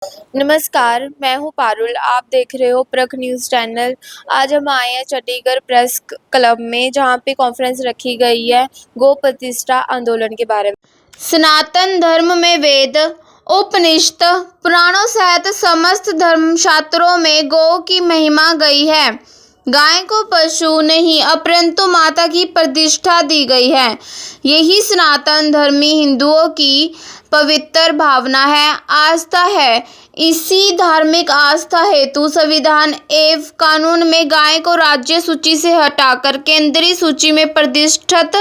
नमस्कार, मैं हूँ पारुल। आप देख रहे हो प्रख न्यूज़ चैनल। आज हम आए हैं चंडीगढ़ प्रेस क्लब में, जहाँ पे कॉन्फ्रेंस रखी गई है गौ प्रतिष्ठा आंदोलन के बारे में। सनातन धर्म में वेद, उपनिषद, पुराणों सहित समस्त धर्मशास्त्रों में गौ की महिमा गई है। गाय को पशु नहीं अपितु माता की प्रतिष्ठा दी गई है। यही सनातन धर्मी हिंदुओं की पवित्र भावना है, आस्था है। इसी धार्मिक आस्था हेतु संविधान एवं कानून में गाय को राज्य सूची से हटाकर केंद्रीय सूची में प्रतिष्ठित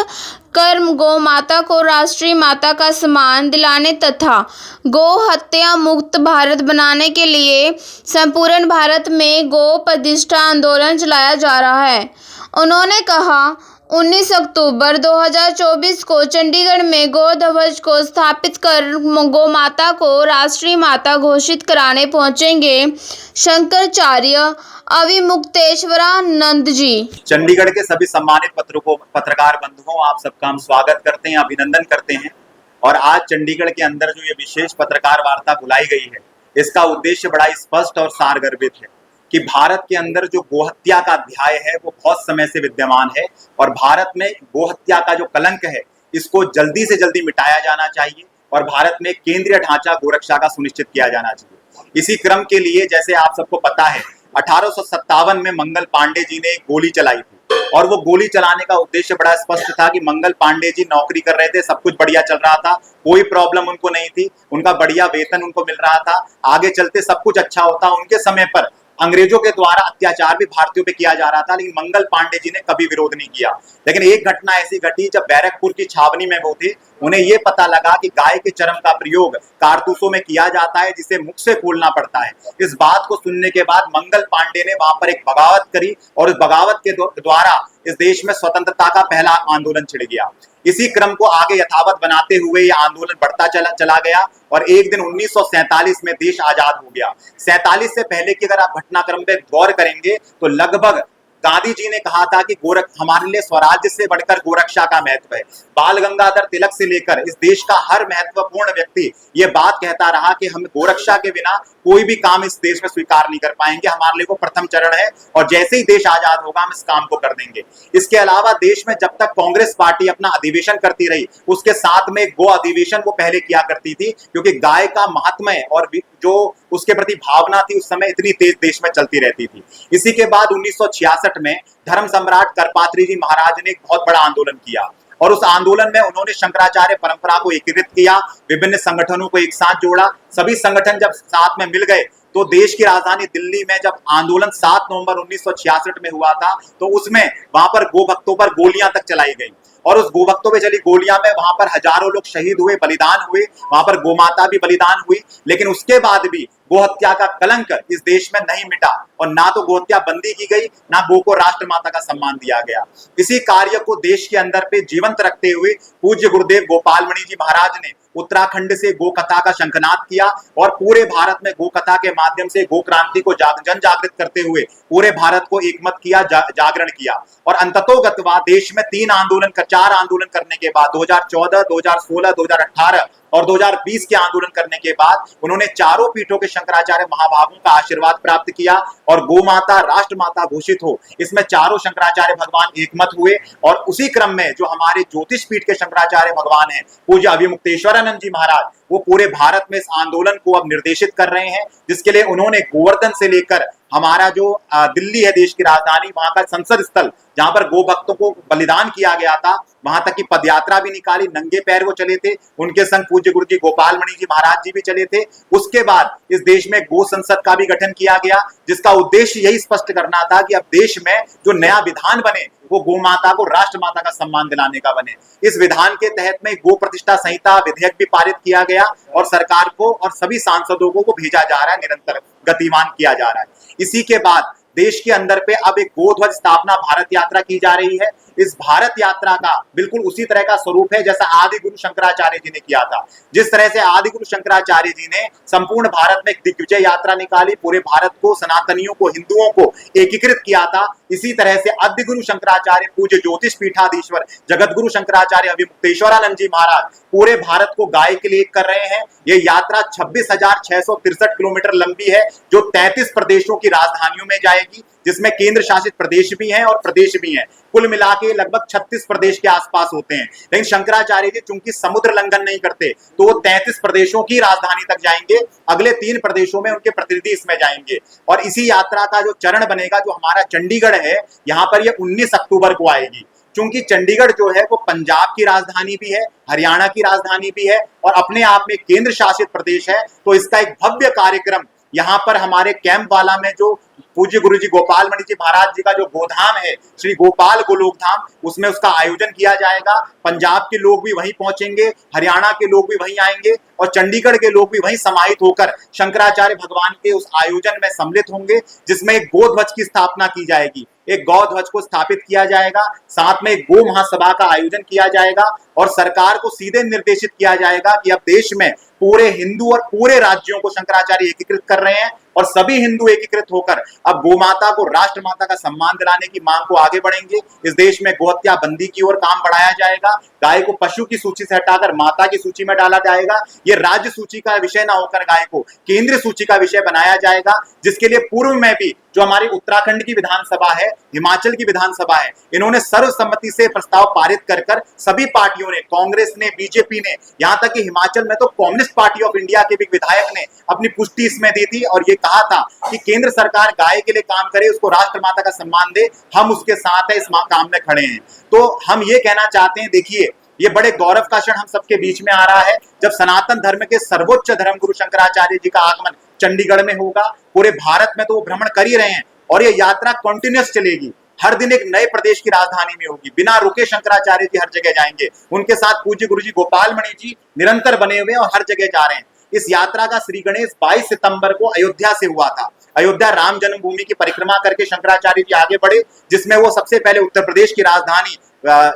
कर गौ माता को राष्ट्रीय माता का सम्मान दिलाने तथा गौ हत्या मुक्त भारत बनाने के लिए संपूर्ण भारत में गौ प्रतिष्ठा आंदोलन चलाया जा रहा है। उन्होंने कहा, 19 अक्टूबर 2024 को चंडीगढ़ में गौ ध्वज को स्थापित कर गौ माता को राष्ट्रीय माता घोषित कराने पहुंचेंगे शंकराचार्य अविमुक्तेश्वरानंद जी। चंडीगढ़ के सभी सम्मानित पत्रकार बंधुओं, आप सबका हम स्वागत करते हैं, अभिनंदन करते हैं। और आज चंडीगढ़ के अंदर जो ये विशेष पत्रकार वार्ता बुलाई गई है, इसका उद्देश्य बड़ा स्पष्ट और सारगर्भित है कि भारत के अंदर जो गोहत्या का अध्याय है वो बहुत समय से विद्यमान है और भारत में गोहत्या का जो कलंक है इसको जल्दी से जल्दी मिटाया जाना चाहिए और भारत में केंद्रीय ढांचा गोरक्षा का सुनिश्चित किया जाना चाहिए। इसी क्रम के लिए, जैसे आप सबको पता है, 1857 में मंगल पांडे जी ने एक गोली चलाई थी और वो गोली चलाने का उद्देश्य बड़ा स्पष्ट था कि मंगल पांडे जी नौकरी कर रहे थे, सब कुछ बढ़िया चल रहा था, कोई प्रॉब्लम उनको नहीं थी, उनका बढ़िया वेतन उनको मिल रहा था, आगे चलते सब कुछ अच्छा होता। उनके समय पर अंग्रेजों के द्वारा अत्याचार भी भारतीयों पे किया जा रहा था, लेकिन मंगल पांडे जी ने कभी विरोध नहीं किया। लेकिन एक घटना ऐसी घटी जब बैरकपुर की छावनी में वो थे, उन्हें ये पता लगा कि गाय के चर्म का प्रयोग कारतूसों में किया जाता है जिसे मुख से खोलना पड़ता है। इस बात को सुनने के बाद मंगल पांडे ने वहां पर एक बगावत करी और उस बगावत के द्वारा इस देश में स्वतंत्रता का पहला आंदोलन छिड़ गया। इसी क्रम को आगे यथावत बनाते हुए यह आंदोलन बढ़ता चला गया और एक दिन 1947 में देश आजाद हो गया। 47 से पहले की अगर आप घटनाक्रम पे गौर करेंगे तो लगभग गांधी जी ने कहा था कि हमारे लिए स्वराज्य से बढ़कर गोरक्षा का महत्व है। बाल गंगाधर तिलक से लेकर इस देश का हर महत्वपूर्ण व्यक्ति ये बात कहता रहा कि हम गोरक्षा के बिना कोई भी काम इस देश में स्वीकार नहीं कर पाएंगे, हमारे लिए वो प्रथम चरण है और जैसे ही देश आजाद होगा हम इस काम को कर देंगे। इसके अलावा देश में जब तक कांग्रेस पार्टी अपना अधिवेशन करती रही, उसके साथ में गो अधिवेशन वो पहले किया करती थी, क्योंकि गाय का महात्म्य और जो उसके प्रति भावना थी उस समय इतनी तेज देश में चलती रहती थी। इसी के बाद 1966 में धर्म सम्राट करपात्री जी महाराज ने एक बहुत बड़ा आंदोलन किया और उस आंदोलन में उन्होंने शंकराचार्य परंपरा को एकीकृत किया, विभिन्न संगठनों को एक साथ जोड़ा। सभी संगठन जब साथ में मिल गए तो देश की राजधानी दिल्ली में जब आंदोलन 7 नवंबर 1966 में हुआ था तो उसमें वहां पर गोभक्तों पर गोलियां तक चलाई गई और उस गोभक्तों पे चली गोलियां में वहां पर हजारों लोग शहीद हुए, बलिदान हुए, वहां पर गोमाता भी बलिदान हुई। लेकिन उसके बाद भी गोहत्या का कलंक इस देश में नहीं मिटा और ना तो गोहत्या बंदी की गई, ना गो को राष्ट्रमाता का सम्मान दिया गया। इसी कार्य को देश के अंदर पे जीवंत रखते हुए पूज्य गुरुदेव गोपाल मणि जी महाराज ने उत्तराखंड से गो कथा का शंखनाद किया और पूरे भारत में गो कथा के माध्यम से गो क्रांति को जन जागृत करते हुए पूरे भारत को एकमत किया, जागरण किया। और अंततोगत्वा देश में 4 आंदोलन करने के बाद 2014, 2016, 2018 और 2020 के आंदोलन करने के बाद उन्होंने चारों पीठों के शंकराचार्य महाभागों का आशीर्वाद प्राप्त किया और गो माता राष्ट्रमाता घोषित हो, इसमें चारों शंकराचार्य भगवान एकमत हुए। और उसी क्रम में जो हमारे ज्योतिष पीठ के शंकराचार्य भगवान हैं पूज्य अविमुक्तेश्वरानंद जी महाराज, वो पूरे भारत में इस आंदोलन को अब निर्देशित कर रहे हैं, जिसके लिए उन्होंने गोवर्धन से लेकर हमारा जो दिल्ली है देश की राजधानी, वहां का संसद स्थल जहां पर गो भक्तों को बलिदान किया गया था, वहां तक की पदयात्रा भी निकाली, नंगे पैर वो चले थे, उनके संग पूज्य गुरु जी गोपाल मणि जी महाराज जी भी चले थे। उसके बाद इस देश में गो संसद का भी गठन किया गया, जिसका उद्देश्य यही स्पष्ट करना था कि अब देश में जो नया विधान बने वो गो माता को राष्ट्रमाता का सम्मान दिलाने का बने। इस विधान के तहत में गो प्रतिष्ठा संहिता विधेयक भी पारित किया गया और सरकार को और सभी सांसदों को भेजा जा रहा है, निरंतर गतिमान किया जा रहा है। इसी के बाद देश के अंदर पे अब एक गोध्वज स्थापना भारत यात्रा की जा रही है। इस भारत यात्रा का बिल्कुल उसी तरह का स्वरूप है जैसा आदि गुरु शंकराचार्य जी ने किया था। जिस तरह से आदि गुरु शंकराचार्य जी ने संपूर्ण भारत में एक दिग्विजय यात्रा निकाली, पूरे भारत को, सनातनियों को, हिंदुओं को एकीकृत किया था, इसी तरह से आद्य गुरु शंकराचार्य पूज्य ज्योतिष पीठाधीश्वर जगत गुरु शंकराचार्य अभिमुक्तेश्वरानंद जी महाराज पूरे भारत को गाय के लिए कर रहे हैं। ये यात्रा 26,663 किलोमीटर लंबी है, जो 33 प्रदेशों की राजधानियों में जाएगी, जिसमें केंद्र शासित प्रदेश भी हैं और प्रदेश भी हैं। कुल मिला के लगभग 36 प्रदेश के आसपास होते हैं। लेकिन शंकराचार्य जी चूंकि समुद्र लंघन नहीं करते, तो वो 33 प्रदेशों की राजधानी तक जाएंगे। अगले 3 प्रदेशों में उनके प्रतिनिधि इसमें जाएंगे और इसी यात्रा का जो चरण बनेगा, जो हमारा चंडीगढ़ है, यहाँ पर ये 19 अक्टूबर को आएगी। क्योंकि चंडीगढ़ जो है वो पंजाब की राजधानी भी है, हरियाणा की राजधानी भी है और अपने आप में केंद्र शासित प्रदेश है। तो इसका एक भव्य कार्यक्रम यहाँ पर हमारे कैंप वाला में जो पूज्य गुरु जी गोपाल मणि जी महाराज जी का जो गोधाम है, श्री गोपाल गोलोक धाम, उसमें उसका आयोजन किया जाएगा। पंजाब के लोग भी वहीं पहुंचेंगे, हरियाणा के लोग भी वहीं आएंगे और चंडीगढ़ के लोग भी वहीं समाहित होकर शंकराचार्य भगवान के उस आयोजन में सम्मिलित होंगे, जिसमें एक गोध्वज की स्थापना की जाएगी। एक गौ ध्वज को स्थापित किया जाएगा, साथ में एक गो महासभा का आयोजन किया जाएगा और सरकार को सीधे निर्देशित किया जाएगा कि अब देश में पूरे हिंदू और पूरे राज्यों को शंकराचार्य एकीकृत कर रहे हैं और सभी हिंदू एकीकृत होकर अब गोमाता को राष्ट्र माता का सम्मान दिलाने की मांग को आगे बढ़ेंगे। इस देश में गोहत्या बंदी की ओर काम बढ़ाया जाएगा। गाय को पशु की सूची से हटाकर माता की सूची में डाला जाएगा। ये राज्य सूची का विषय ना होकर गाय को केंद्रीय सूची का विषय बनाया जाएगा, जिसके लिए पूर्व में भी जो हमारी उत्तराखंड की विधानसभा है, हिमाचल की विधानसभा है, इन्होंने सर्वसम्मति से प्रस्ताव पारित कर सभी पार्टियों ने, कांग्रेस ने, बीजेपी ने, यहां तक कि हिमाचल में तो कम्युनिस्ट पार्टी ऑफ इंडिया के भी विधायक ने अपनी पुष्टि इसमें दी थी और ये कहा था कि केंद्र सरकार गाय के लिए काम करे, उसको राष्ट्र माता का सम्मान दे, हम उसके साथ है, इस काम में खड़े हैं। तो हम ये कहना चाहते हैं, देखिए ये बड़े गौरव का क्षण हम सबके बीच में आ रहा है, जब सनातन धर्म के सर्वोच्च धर्म गुरु शंकराचार्य जी का आगमन चंडीगढ़ में होगा। पूरे भारत में तो वो भ्रमण कर ही रहे हैं और ये यात्रा कंटिन्यूअस चलेगी। हर दिन एक नए प्रदेश की राजधानी में होगी, बिना रुके शंकराचार्य जी हर जगह जाएंगे। उनके साथ पूज्य गुरु जी गोपाल मणि जी निरंतर बने हुए और हर जगह जा रहे हैं। इस यात्रा का श्री गणेश 22 सितंबर को अयोध्या से हुआ था। अयोध्या राम जन्मभूमि की परिक्रमा करके शंकराचार्य जी आगे बढ़े, जिसमें वो सबसे पहले उत्तर प्रदेश की राजधानी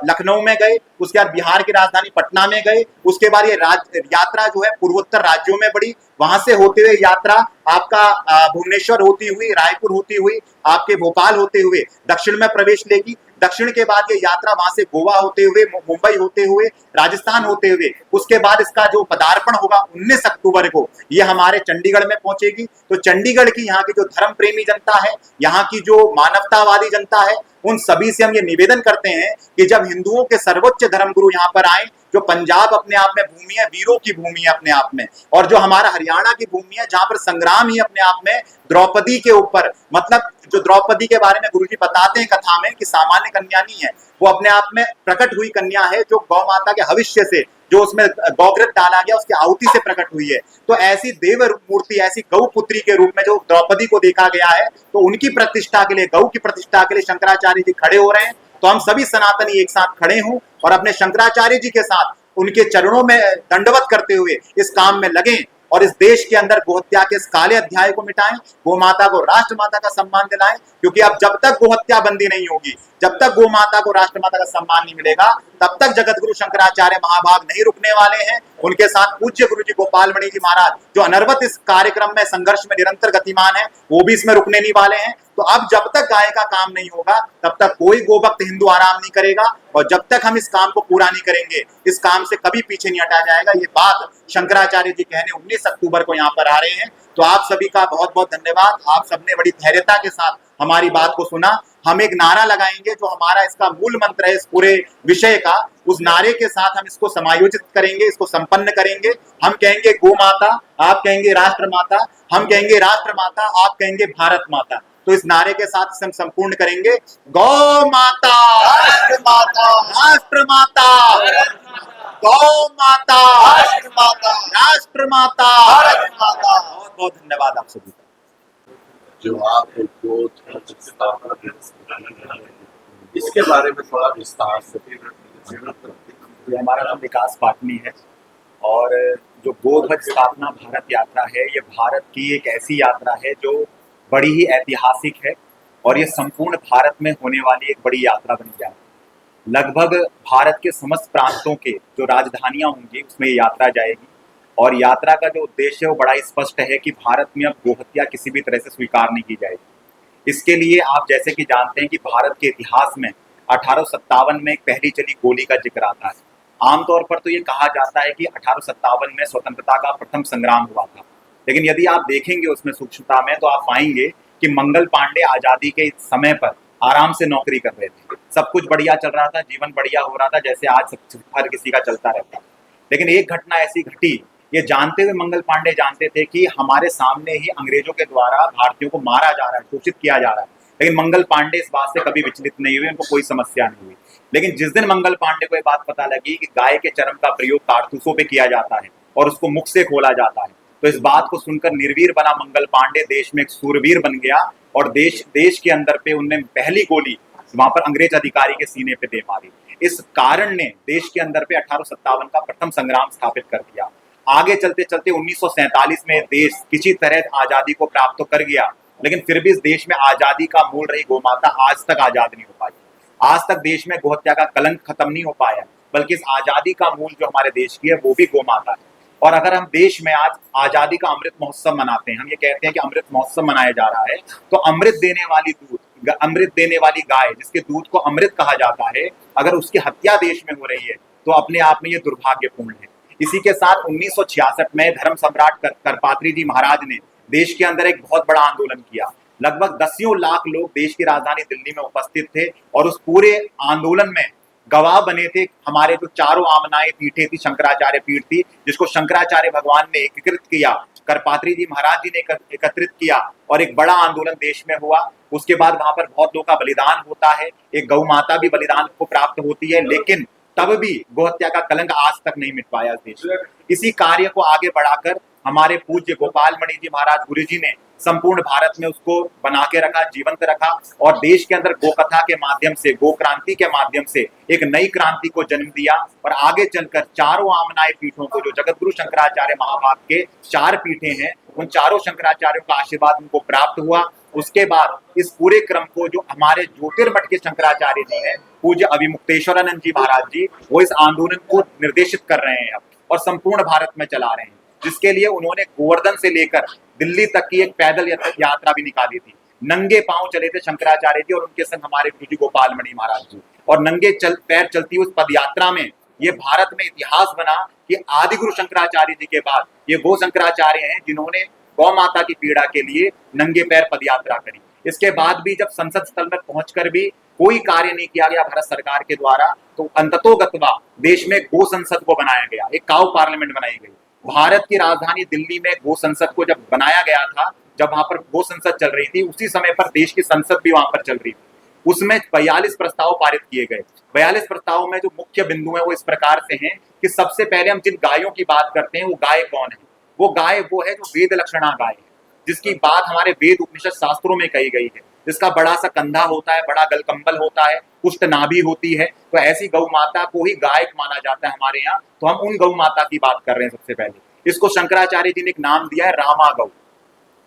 लखनऊ में गए, उसके बाद बिहार की राजधानी पटना में गए, उसके बाद ये यात्रा जो है पूर्वोत्तर राज्यों में बढ़ी। वहां से होते हुए यात्रा आपका भुवनेश्वर होती हुई, रायपुर होती हुई, आपके भोपाल होते हुए दक्षिण में प्रवेश लेगी। दक्षिण के बाद ये यात्रा वहां से गोवा होते हुए, मुंबई होते हुए, राजस्थान होते हुए, उसके बाद इसका जो पदार्पण होगा 19 अक्टूबर को, ये हमारे चंडीगढ़ में पहुंचेगी। तो चंडीगढ़ की यहाँ की जो धर्म प्रेमी जनता है, यहाँ की जो मानवतावादी जनता है, उन सभी से हम ये निवेदन करते हैं कि जब हिंदुओं के सर्वोच्च धर्मगुरु यहाँ पर आए, जो पंजाब अपने आप में भूमि है, वीरों की भूमि है अपने आप में, और जो हमारा हरियाणा की भूमि है, जहां पर संग्राम ही अपने आप में द्रौपदी के ऊपर, मतलब जो द्रौपदी के बारे में गुरुजी बताते हैं कथा में कि सामान्य कन्या नहीं है, वो अपने आप में प्रकट हुई कन्या है, जो गौ माता के भविष्य से, जो उसमें गौघृत डाला गया उसकी आहुति से प्रकट हुई है। तो ऐसी देव मूर्ति, ऐसी गौ पुत्री के रूप में जो द्रौपदी को देखा गया है, तो उनकी प्रतिष्ठा के लिए, गौ की प्रतिष्ठा के लिए शंकराचार्य जी खड़े हो रहे हैं। तो हम सभी सनातनी एक साथ खड़े हों और अपने शंकराचार्य जी के साथ उनके चरणों में दंडवत करते हुए इस काम में लगें और इस देश के अंदर गोहत्या के इस काले अध्याय को मिटाएं, गो माता को राष्ट्र माता का सम्मान दिलाएं। क्योंकि अब जब तक गोहत्या बंदी नहीं होगी, जब तक गो माता को राष्ट्र माता का सम्मान नहीं मिलेगा, तब तक जगत गुरु शंकराचार्य महाभाग नहीं रुकने वाले हैं। उनके साथ पूज्य गुरु जी गोपाल मणि जी महाराज, जो अनर्वत इस कार्यक्रम में संघर्ष में निरंतर गतिमान है, वो भी इसमें रुकने नहीं वाले हैं। तो अब जब तक गाय का काम नहीं होगा, तब तक कोई गोभक्त हिंदू आराम नहीं करेगा और जब तक हम इस काम को पूरा नहीं करेंगे, इस काम से कभी पीछे नहीं हटा जाएगा। ये बात शंकराचार्य जी कहने 19 अक्टूबर को यहाँ पर आ रहे हैं। तो आप सभी का बहुत बहुत धन्यवाद। आप सबने बड़ी धैर्यता के साथ हमारी बात को सुना। हम एक नारा लगाएंगे जो हमारा इसका मूल मंत्र है इस पूरे विषय का, उस नारे के साथ हम इसको समायोजित करेंगे, इसको संपन्न करेंगे। हम कहेंगे गो माता, आप कहेंगे राष्ट्र माता, हम कहेंगे राष्ट्र माता, आप कहेंगे भारत माता। तो इस नारे के साथ हम संपूर्ण करेंगे, गौ माता, राष्ट्र माता, राष्ट्र माता, गौ माता, राष्ट्र माता, राष्ट्र माता, भारत माता। बहुत बहुत धन्यवाद आप सभी का। जो आप स्थापना इसके बारे में थोड़ा विस्तार से। ये हमारा नाम विकास पाटनी है और जो गोध्वज स्थापना भारत यात्रा है, ये भारत की एक ऐसी यात्रा है जो बड़ी ही ऐतिहासिक है और ये संपूर्ण भारत में होने वाली एक बड़ी यात्रा बन गया है। लगभग भारत के समस्त प्रांतों के जो राजधानियां होंगी उसमें ये यात्रा जाएगी और यात्रा का जो उद्देश्य है वो बड़ा ही स्पष्ट है कि भारत में अब गोहत्या किसी भी तरह से स्वीकार नहीं की जाएगी। इसके लिए आप जैसे कि जानते हैं कि भारत के इतिहास में 1857 में एक पहली चली गोली का जिक्र आता है। आमतौर पर तो ये कहा जाता है कि 1857 में स्वतंत्रता का प्रथम संग्राम हुआ था, लेकिन यदि आप देखेंगे उसमें सूक्ष्मता में तो आप पाएंगे कि मंगल पांडे आजादी के समय पर आराम से नौकरी कर रहे थे, सब कुछ बढ़िया चल रहा था, जीवन बढ़िया हो रहा था, जैसे आज हर किसी का चलता रहता है। लेकिन एक घटना ऐसी घटी, ये जानते हुए मंगल पांडे जानते थे कि हमारे सामने ही अंग्रेजों के द्वारा भारतीयों को मारा जा रहा है, शोषित किया जा रहा है, लेकिन मंगल पांडे इस बात से कभी विचलित नहीं हुए, उनको कोई समस्या नहीं हुई। लेकिन जिस दिन मंगल पांडे को ये बात पता लगी कि गाय के चर्म का प्रयोग कारतूसों पे किया जाता है और उसको मुख से खोला जाता है, तो इस बात को सुनकर निर्वीर बना मंगल पांडे देश में एक सूरवीर बन गया और देश के अंदर पे उनने पहली गोली वहां पर अंग्रेज अधिकारी के सीने पे दे मारी। इस कारण ने देश के अंदर पे 1857 का प्रथम संग्राम स्थापित कर दिया। आगे चलते चलते 1947 में देश किसी तरह आजादी को प्राप्त तो कर गया, लेकिन फिर भी इस देश में आजादी का मूल रही गोमाता आज तक आजाद नहीं हो पाई। आज तक देश में गोहत्या का कलंक खत्म नहीं हो पाया, बल्कि इस आजादी का मूल जो हमारे देश की है वो भी गोमाता है। और अगर हम देश में आज आजादी का अमृत महोत्सव मनाते हैं, हम ये कहते हैं कि अमृत महोत्सव मनाया जा रहा है, तो अमृत देने वाली गाय, जिसके दूध को अमृत कहा जाता है, अगर उसकी हत्या देश में हो रही है तो अपने आप में ये दुर्भाग्यपूर्ण है। इसी के साथ 1966 में धर्म सम्राट करपात्री जी महाराज ने देश के अंदर एक बहुत बड़ा आंदोलन किया। लगभग 10 लाख लोग देश की राजधानी दिल्ली में उपस्थित थे और उस पूरे आंदोलन में गवाह बने थे हमारे जो चारों आमनाएं पीठें थी, शंकराचार्य पीठ थी, जिसको शंकराचार्य भगवान ने एकीकृत किया, करपात्री जी महाराज जी ने एकत्रित किया और एक बड़ा आंदोलन देश में हुआ। उसके बाद वहां पर बहुत लोगों का बलिदान होता है, एक गौ माता भी बलिदान को प्राप्त होती है, लेकिन तब भी गोहत्या का कलंक आज तक नहीं मिट पाया देश में। इसी कार्य को आगे बढ़ाकर हमारे पूज्य गोपाल मणि जी महाराज गुरु जी ने संपूर्ण भारत में उसको बना के रखा, जीवंत रखा और देश के अंदर गोकथा के माध्यम से, गो क्रांति के माध्यम से एक नई क्रांति को जन्म दिया। और आगे चलकर चारों आमनाय पीठों को, जो जगत गुरु शंकराचार्य महाभाग के 4 पीठें हैं, उन चारों शंकराचार्यों का आशीर्वाद उनको प्राप्त हुआ। उसके बाद इस पूरे क्रम को जो हमारे ज्योतिर्मठ के शंकराचार्य जी हैं, पूज्य अभिमुक्तेश्वरानंद जी महाराज जी, वो इस आंदोलन को निर्देशित कर रहे हैं अब और संपूर्ण भारत में चला रहे हैं, जिसके लिए उन्होंने गोवर्धन से लेकर दिल्ली तक की एक पैदल यात्रा भी निकाली थी। नंगे पांव चले थे शंकराचार्य जी और उनके संग हमारे गुरु जी गोपाल मणि महाराज जी, और नंगे पैर चलती उस पद यात्रा में ये भारत में इतिहास बना कि आदि गुरु शंकराचार्य जी के बाद ये वो शंकराचार्य हैं जिन्होंने गौ माता की पीड़ा के लिए नंगे पैर पद यात्रा करी। इसके बाद भी जब संसद स्थल में पहुंचकर भी कोई कार्य नहीं किया गया भारत सरकार के द्वारा, तो अंततोगत्वा देश में गो संसद को बनाया गया, एक काउ पार्लियामेंट बनाई गई। भारत की राजधानी दिल्ली में गो संसद को जब बनाया गया था, जब वहां पर गो संसद चल रही थी, उसी समय पर देश की संसद भी वहां पर चल रही थी। उसमें 42 प्रस्ताव पारित किए गए। 42 प्रस्तावों में जो मुख्य बिंदु है वो इस प्रकार से हैं कि सबसे पहले हम जिन गायों की बात करते हैं वो गाय कौन है? वो गाय वो है जो वेद लक्षणा गाय है, जिसकी बात हमारे वेद उपनिषद शास्त्रों में कही गई है, जिसका बड़ा सा कंधा होता है, बड़ा गलकंबल होता है, पुष्ट नाभि होती है। तो ऐसी गौ माता को ही गाय माना जाता है हमारे यहाँ, तो हम उन गौ माता की बात कर रहे हैं। सबसे पहले इसको शंकराचार्य जी ने एक नाम दिया है रामा गौ।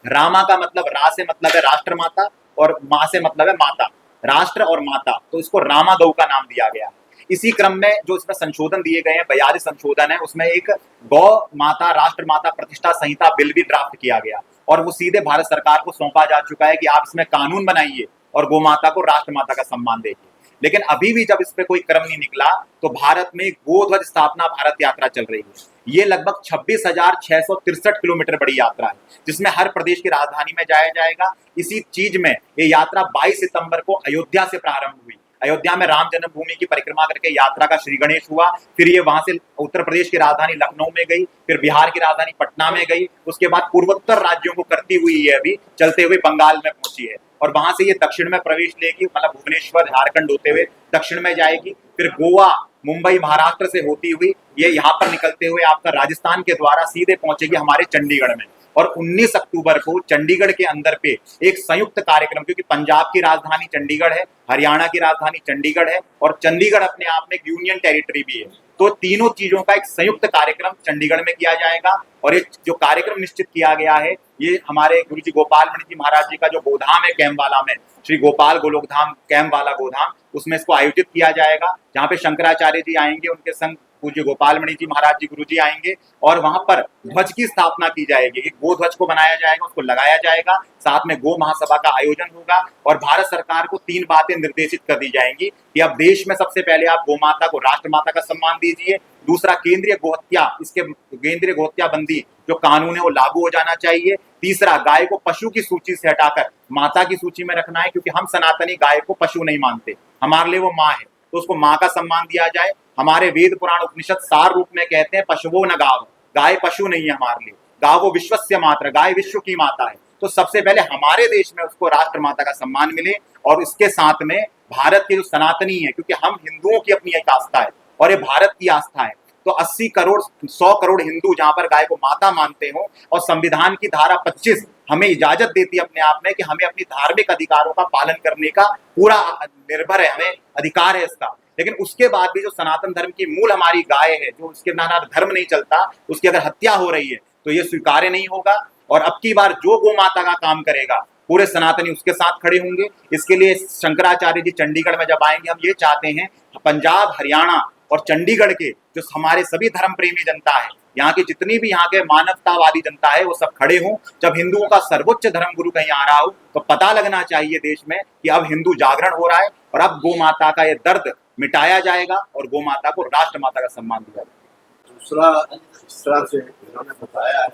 रामा का मतलब, रा से मतलब है राष्ट्र माता और माँ से मतलब है माता, राष्ट्र और माता, तो इसको रामा गौ का नाम दिया गया। इसी क्रम में जो इसमें संशोधन दिए गए हैं, 42 संशोधन है, उसमें एक गौ माता राष्ट्र माता प्रतिष्ठा संहिता बिल भी ड्राफ्ट किया गया और वो सीधे भारत सरकार को सौंपा जा चुका है कि आप इसमें कानून बनाइए और गौ माता को राष्ट्र माता का सम्मान देखिए। लेकिन अभी भी जब इस पे कोई क्रम नहीं निकला, तो भारत में गोध्वज स्थापना भारत यात्रा चल रही है। ये लगभग 26,663 किलोमीटर बड़ी यात्रा है, जिसमें हर प्रदेश की राजधानी में जाया जाएगा। इसी चीज में ये यात्रा 22 सितंबर को अयोध्या से प्रारंभ हुई। अयोध्या में राम जन्मभूमि की परिक्रमा करके यात्रा का श्री गणेश हुआ, फिर ये वहां से उत्तर प्रदेश की राजधानी लखनऊ में गई, फिर बिहार की राजधानी पटना में गई, उसके बाद पूर्वोत्तर राज्यों को करती हुई ये अभी चलते हुए बंगाल में पहुंची है और वहां से ये दक्षिण में प्रवेश लेगी, मतलब भुवनेश्वर झारखंड होते हुए दक्षिण में जाएगी, फिर गोवा मुंबई महाराष्ट्र से होती हुई ये यहाँ पर निकलते हुए आपका राजस्थान के द्वारा सीधे पहुंचेगी हमारे चंडीगढ़ में। और 19 अक्टूबर को चंडीगढ़ के अंदर पे एक संयुक्त कार्यक्रम, क्योंकि पंजाब की राजधानी चंडीगढ़ है, हरियाणा की राजधानी चंडीगढ़ है और चंडीगढ़ अपने आप में एक यूनियन टेरिटरी भी है, तो तीनों चीजों का एक संयुक्त कार्यक्रम चंडीगढ़ में किया जाएगा। और ये जो कार्यक्रम निश्चित किया गया है, ये हमारे गुरु जी गोपाल मणि जी महाराज जी का जो गोधाम है कैम्बवाला में, श्री गोपाल गोलोक धाम कैम्बवाला गोधाम, उसमें इसको आयोजित किया जाएगा, जहाँ पे शंकराचार्य जी आएंगे, उनके संग पूज्य गोपाल मणि जी महाराज जी गुरु जी आएंगे और वहां पर ध्वज की स्थापना की जाएगी। एक गो ध्वज को बनाया जाएगा, उसको लगाया जाएगा, साथ में गो महासभा का आयोजन होगा और भारत सरकार को 3 बातें निर्देशित कर दी जाएंगी कि अब देश में सबसे पहले आप गो माता को राष्ट्र माता का सम्मान दीजिए। दूसरा, केंद्रीय गोहत्या, इसके केंद्रीय गोहत्या बंदी जो कानून है वो लागू हो जाना चाहिए। तीसरा, गाय को पशु की सूची से हटाकर माता की सूची में रखना है, क्योंकि हम सनातनी गाय को पशु नहीं मानते, हमारे लिए वो माँ है, तो उसको माँ का सम्मान दिया जाए। हमारे वेद पुराण उपनिषद सार रूप में कहते हैं पशुवो न गाव, गाय पशु नहीं है हमारे लिए, गावो विश्वस्य मात्र, गाय विश्व की माता है। तो सबसे पहले हमारे देश में उसको राष्ट्र माता का सम्मान मिले और इसके साथ में भारत के जो सनातनी है, क्योंकि हम हिंदुओं की अपनी एक आस्था है और ये भारत की आस्था है, तो 80 करोड़ 100 करोड़ हिंदू जहां पर गाय को माता मानते हो और संविधान की धारा 25 हमें इजाजत देती है अपने आप में कि हमें अपनी धार्मिक अधिकारों का पालन करने का पूरा निर्भर है, हमें अधिकार है इसका। लेकिन उसके बाद भी जो सनातन धर्म की मूल हमारी गाय है, जो उसके बिना धर्म नहीं चलता, उसकी अगर हत्या हो रही है तो ये स्वीकार्य नहीं होगा। और अब की बार जो गो माता का काम करेगा पूरे सनातनी उसके साथ खड़े होंगे। इसके लिए शंकराचार्य जी चंडीगढ़ में जब आएंगे, हम ये चाहते हैं पंजाब, हरियाणा और चंडीगढ़ के जो हमारे सभी धर्म प्रेमी जनता है, यहाँ की जितनी भी यहाँ के मानवतावादी जनता है, वो सब खड़े हों। जब हिंदुओं का सर्वोच्च धर्म गुरु कहीं आ रहा हो तो पता लगना चाहिए देश में कि अब हिंदू जागरण हो रहा है और अब गो माता का ये दर्द मिटाया जाएगा और गो माता को राष्ट्र माता का सम्मान दिया जाएगा। दूसरा, इस तरह से इन्होंने बताया है,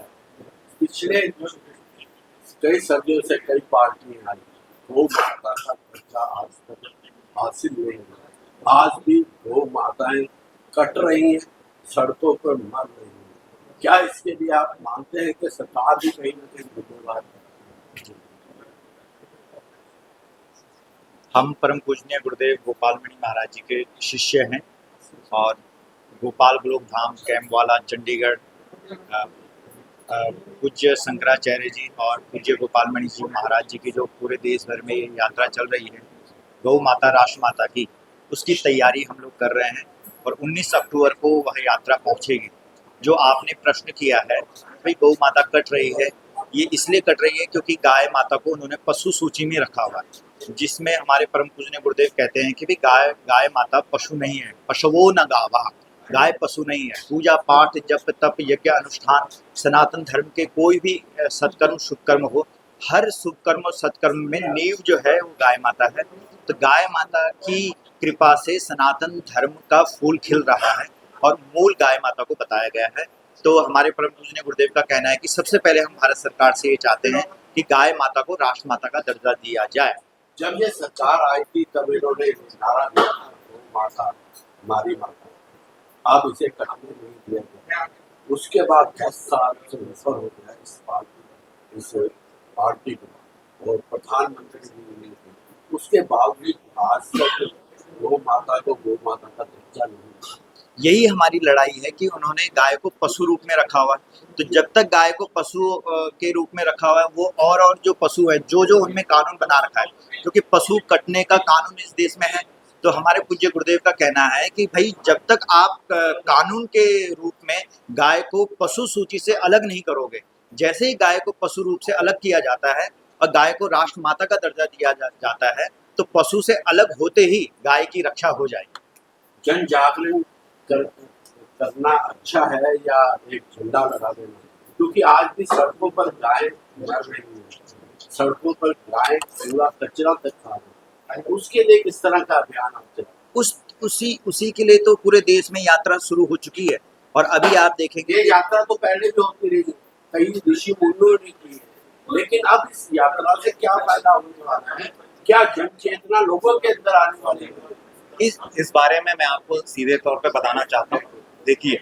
पिछले कई सदियों से कई पार्टियां आई, गो माता का दर्जा आज तक हासिल नहीं हुआ। आज भी गो माताएं कट रही हैं, सड़कों पर मर रही हैं। क्या इसके लिए आप मानते हैं कि सरकार भी कहीं ना कहीं जिम्मेदार है? हम परम पूजनीय गुरुदेव गोपाल मणि महाराज जी के शिष्य हैं और गोपाल गोलोक धाम कैम्पवाला चंडीगढ़ पूज्य शंकराचार्य जी और पूज्य गोपाल मणि जी महाराज जी की जो पूरे देश भर में यात्रा चल रही है गौ माता राष्ट्र माता की, उसकी तैयारी हम लोग कर रहे हैं और 19 अक्टूबर को वह यात्रा पहुंचेगी। जो आपने प्रश्न किया है भाई गौ माता कट रही है, ये इसलिए कट रही है क्योंकि गाय माता को उन्होंने पशु सूची में रखा हुआ है, जिसमें हमारे परम पूजनीय गुरुदेव कहते हैं कि भाई गाय माता पशु नहीं है, पशुवो न गावा, गाय पशु नहीं है। पूजा पाठ जप तप यज्ञ अनुष्ठान सनातन धर्म के कोई भी सत्कर्म शुभकर्म हो, हर शुभ कर्म और सत्कर्म में नींव जो है वो गाय माता है। तो गाय माता की कृपा से सनातन धर्म का फूल खिल रहा है और मूल गाय माता को बताया गया है। तो हमारे परम पूजनीय गुरुदेव का कहना है कि सबसे पहले हम भारत सरकार से ये चाहते हैं कि गाय माता को राष्ट्र माता का दर्जा दिया जाए। जब ये सरकार आई थी तब इन्होंने नारा दिया था, गौ माता हमारी माता, अब इसे कटने नहीं दिया गया। उसके बाद 10 साल से ऊपर हो गया इस पार्टी को और प्रधानमंत्री भी नहीं थे, उसके बावजूद आज तक गौ माता को गौ माता का दर्जा नहीं मिला। यही हमारी लड़ाई है कि उन्होंने गाय को पशु रूप में रखा हुआ है। तो जब तक गाय को पशु के रूप में रखा हुआ है, वो और जो पशु है जो उनमें कानून बना रखा है, क्योंकि पशु कटने का कानून इस देश में है। तो हमारे पूज्य गुरुदेव का कहना है कि भाई जब तक आप कानून के रूप में गाय को पशु सूची से अलग नहीं करोगे, जैसे ही गाय को पशु रूप से अलग किया जाता है और गाय को राष्ट्र माता का दर्जा दिया जाता है, तो पशु से अलग होते ही गाय की रक्षा हो जाएगी। जन जागरण करना अच्छा है या एक झंडा लगा देना? क्योंकि आज भी सड़कों पर गाय मर रही है, सड़कों पर गाय पूरा कचरा तक खा रही है, उसके लिए किस तरह का अभियान आप चलाएं? उसी के लिए तो पूरे देश में यात्रा शुरू हो चुकी है और अभी आप देखेंगे ये यात्रा तो पहले भी होती रही, कई ऋषि मुनियों ने की है, लेकिन अब इस यात्रा से क्या फायदा होने वाला है? क्या जन चेतना लोगों के अंदर आने वाली है? इस बारे में मैं आपको सीधे तौर पे बताना चाहता हूँ। देखिए,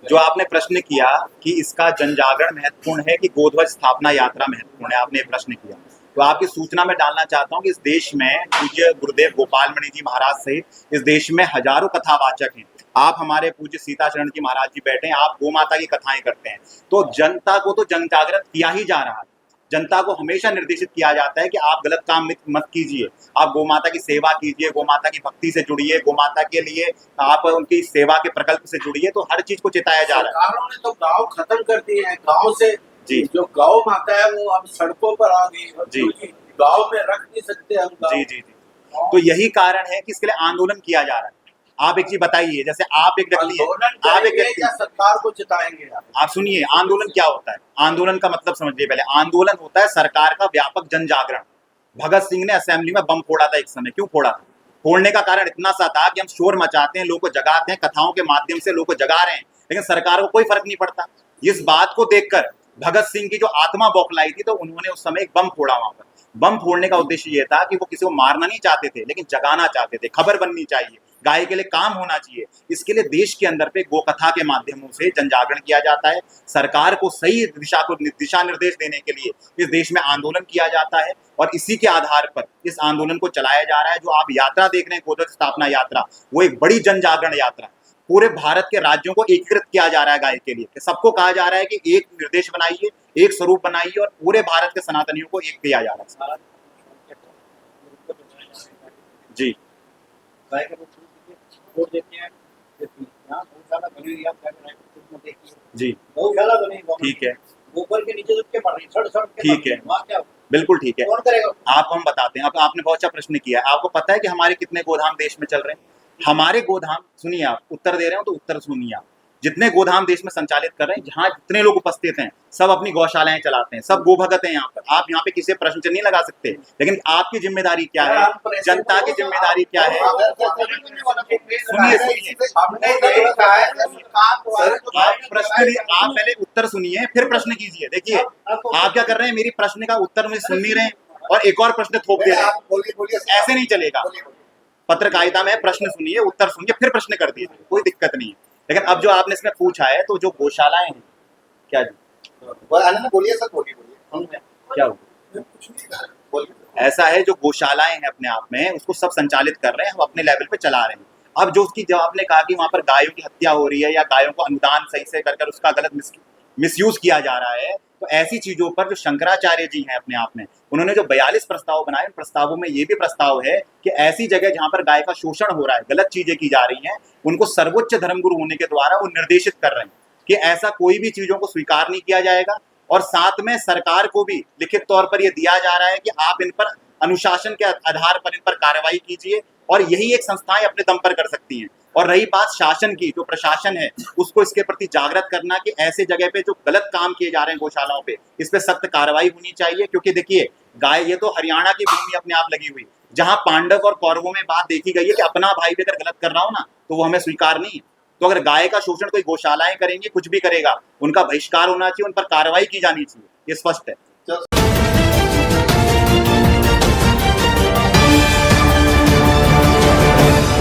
जो आपने प्रश्न किया कि इसका जनजागरण महत्वपूर्ण है कि गोध्वज स्थापना यात्रा महत्वपूर्ण है, आपने ये प्रश्न किया, तो आपकी सूचना में डालना चाहता हूँ कि इस देश में पूज्य गुरुदेव गोपाल मणि जी महाराज सहित इस देश में हजारों कथावाचक हैं। आप हमारे पूज्य सीताचरण जी महाराज जी बैठे हैं, आप गौ माता की कथाएं करते हैं, तो जनता को तो जनजागृत किया ही जा रहा है। जनता को हमेशा निर्देशित किया जाता है कि आप गलत काम मत कीजिए, आप गौ माता की सेवा कीजिए, गौ माता की भक्ति से जुड़िए, गौ माता के लिए आप उनकी सेवा के प्रकल्प से जुड़िए। तो हर चीज को चिताया जा रहा है। सरकारों ने तो गांव खत्म कर दिए हैं, गांव से जी, जो गौ माता है वो अब सड़कों पर आ गई है जी, गांव में रख नहीं सकते हम गाँव। जी जी जी। तो यही कारण है कि इसके लिए आंदोलन किया जा रहा है। आप एक चीज बताइए, जैसे आप एक व्यक्ति हैं, आंदोलन आप एक करेंगे व्यक्ति, या सरकार को जिताएंगे आप? आप सुनिए, आंदोलन क्या होता है, आंदोलन का मतलब समझिए पहले। आंदोलन होता है सरकार का व्यापक जन जागरण। भगत सिंह ने असेंबली में बम फोड़ा था एक समय, क्यों फोड़ा था? फोड़ने का कारण इतना सा था कि हम शोर मचाते हैं, लोगों को जगाते हैं, कथाओं के माध्यम से लोगों को जगा रहे हैं, लेकिन सरकार को कोई फर्क नहीं पड़ता। इस बात को देखकर भगत सिंह की जो आत्मा बौखलाई थी, तो उन्होंने उस समय एक बम फोड़ा वहां पर। बम फोड़ने का उद्देश्य ये था कि वो किसी को मारना नहीं चाहते थे, लेकिन जगाना चाहते थे, खबर बननी चाहिए, गाय के लिए काम होना चाहिए। इसके लिए देश के अंदर पे गोकथा के माध्यमों से जन जागरण किया जाता है। सरकार को सही दिशा निर्देश देने के लिए इस देश में आंदोलन किया जाता है, और इसी के आधार पर इस आंदोलन को चलाया जा रहा है। जो आप यात्रा देख रहे हैं, गोध्वज स्थापना यात्रा, वो एक बड़ी जन जागरण यात्रा। पूरे भारत के राज्यों को एकीकृत किया जा रहा है गाय के लिए। सबको कहा जा रहा है कि एक निर्देश बनाइए, एक स्वरूप बनाइए, और पूरे भारत के सनातनियों को एक किया जा रहा है। जी जी, ठीक है, ऊपर के नीचे के पड़ रही ठीक है, बिल्कुल ठीक है। कौन करेगा? आपको हम बताते हैं। अब आपने बहुत अच्छा प्रश्न किया है। आपको पता है कि हमारे कितने गोधाम देश में चल रहे हैं? हमारे गोधाम, सुनिए, आप उत्तर दे रहे हो तो उत्तर सुनिए। आप जितने गोधाम देश में संचालित कर रहे हैं, जहाँ जितने लोग उपस्थित हैं, सब अपनी गौशालाएं चलाते हैं, सब गोभगत हैं यहाँ पर। आप यहाँ पे किसी प्रश्न नहीं लगा सकते, लेकिन आपकी जिम्मेदारी क्या है, जनता की जिम्मेदारी क्या है? सुनिए सुनिए, आप आप पहले उत्तर सुनिए, फिर प्रश्न कीजिए। देखिए, आप क्या कर रहे हैं, मेरी प्रश्न का उत्तर मुझे सुन नहीं रहे हैं और एक और प्रश्न थोप दे रहे हैं। ऐसे नहीं चलेगा। पत्रकारिता में प्रश्न सुनिए, उत्तर सुनिए, फिर प्रश्न कर दीजिए, कोई दिक्कत नहीं है। लेकिन अब जो आपने इसमें पूछा है, तो जो गौशालाएं हैं, क्या जी, बोलिए सर, बोलिए क्या हुआ? ऐसा है, जो गौशालाएं हैं अपने आप में, उसको सब संचालित कर रहे हैं, हम अपने लेवल पे चला रहे हैं। अब जो उसकी, जब आपने कहा कि वहां पर गायों की हत्या हो रही है, या गायों को अनुदान सही से कर उसका गलत मिसयूज किया जा रहा है, तो ऐसी चीजों पर जो शंकराचार्य जी हैं अपने आप में, उन्होंने जो 42 प्रस्ताव बनाए, उन प्रस्तावों में ये भी प्रस्ताव है कि ऐसी जगह जहां पर गाय का शोषण हो रहा है, गलत चीजें की जा रही हैं, उनको सर्वोच्च धर्मगुरु होने के द्वारा वो निर्देशित कर रहे हैं कि ऐसा कोई भी चीजों को स्वीकार नहीं किया जाएगा। और साथ में सरकार को भी लिखित तौर पर यह दिया जा रहा है कि आप इन पर अनुशासन के आधार पर इन पर कार्रवाई कीजिए, और यही एक संस्थाएं अपने दम पर कर सकती हैं। और रही बात शासन की, जो प्रशासन है, उसको इसके प्रति जागृत करना कि ऐसे जगह पे जो गलत काम किए जा रहे हैं गौशालाओं पे, इस पे सख्त कार्रवाई होनी चाहिए। क्योंकि देखिए, गाय, ये तो हरियाणा की भूमि अपने आप लगी हुई, जहां पांडव और कौरवों में बात देखी गई है कि अपना भाई भी अगर गलत कर रहा हो ना, तो वो हमें स्वीकार नहीं है। तो अगर गाय का शोषण कोई गौशालाएं करेंगी, कुछ भी करेगा, उनका बहिष्कार होना चाहिए, उन पर कार्रवाई की जानी चाहिए, ये स्पष्ट है।